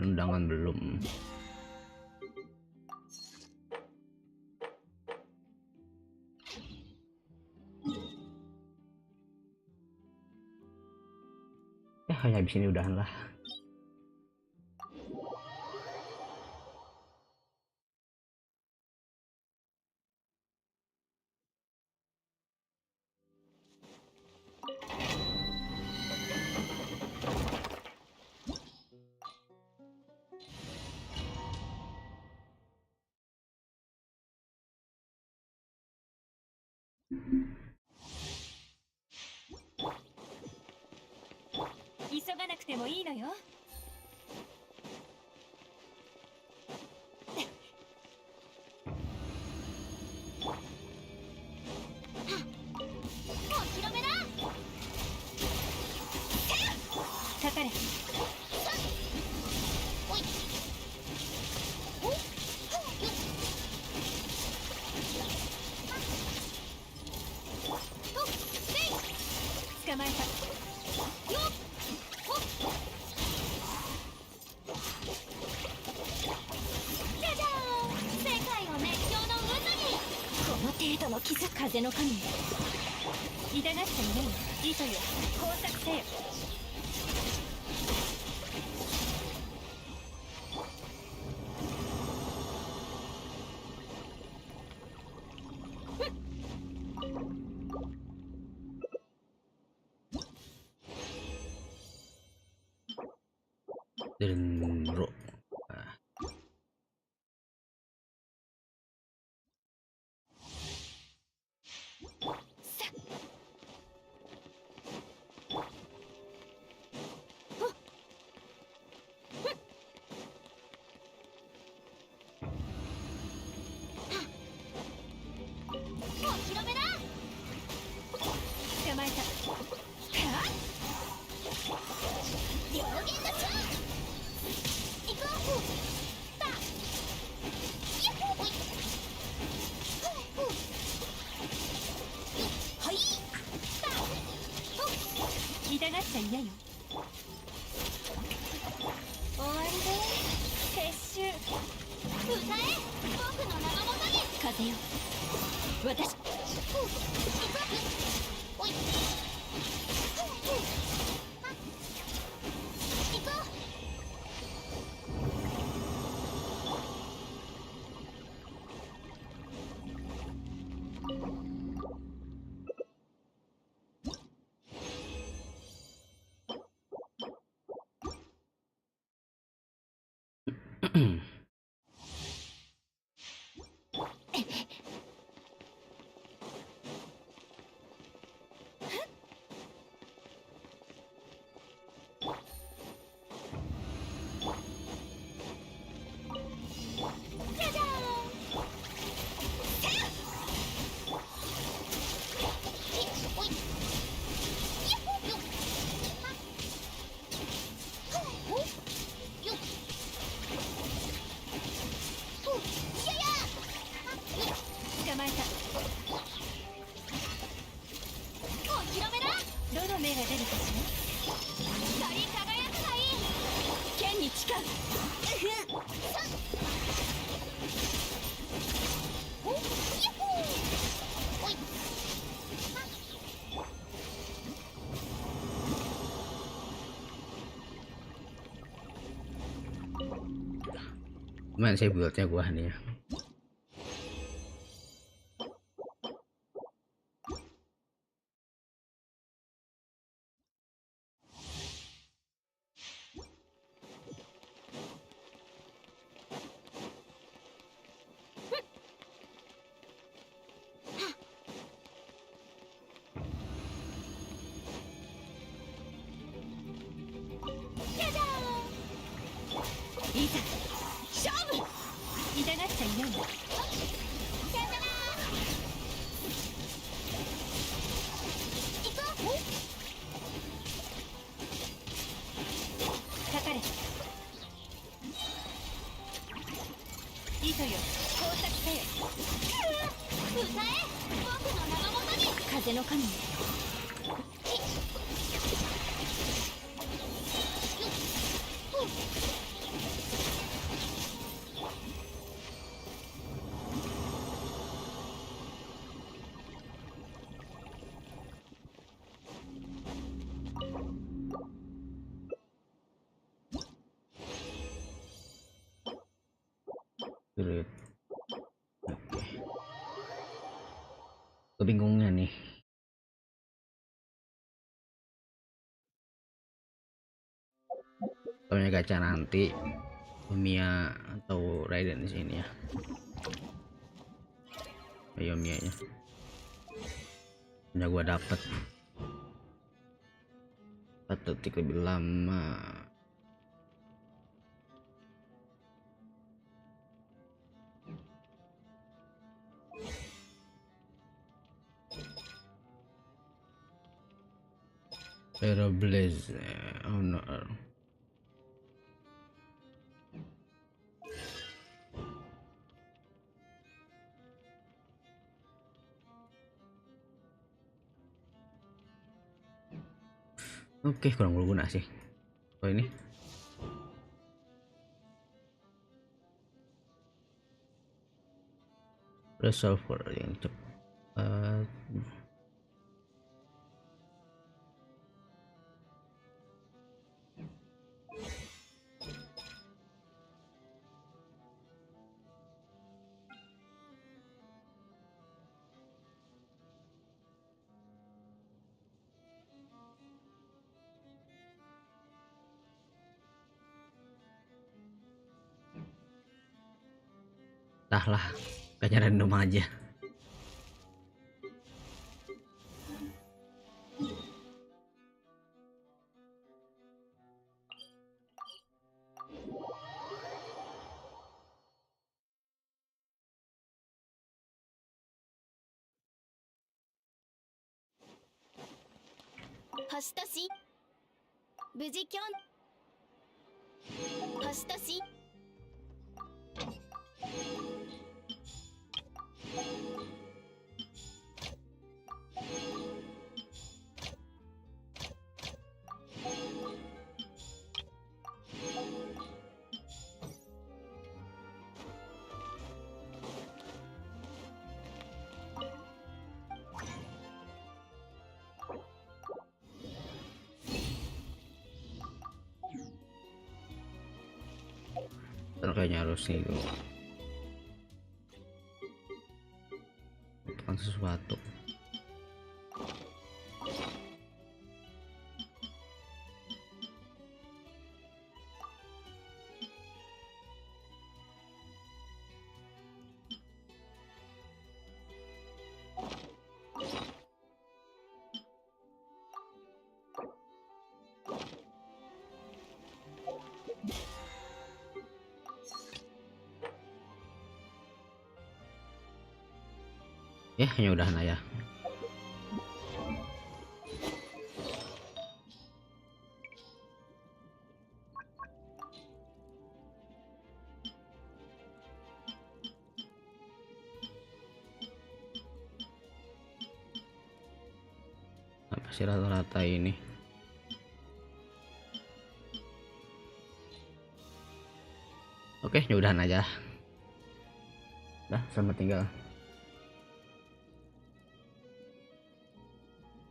Undangan belum. Hanya habis ini udahan lah. いいのよ。お披露目だ。かかれ。おい。お。捕まえた。よっ。じゃじゃーん。世界を熱狂の渦に。この程度の傷、風の神。痛がっちゃいないよ。糸よ、工作せよ。Dan bro. Lumayan sih buildnya gua nih ya. Great. Kebingungan nih. Kalau gacha nanti Mia atau Ryzen di sini ya. Ayo Mia nya. Udah gua dapet 4 detik lebih lama. Blaze. Oh no. Oke, kurang berguna sih. Oh ini. Resolver yang cepat. Entahlah, kayaknya random aja. Hashitashi. 無事キョン。Hashitashi. Kayaknya harus nih bukan sesuatu. Ya, hanya udahan aja. Apa sih rata-rata ini? Oke, ya udahan aja. Dah, selamat tinggal.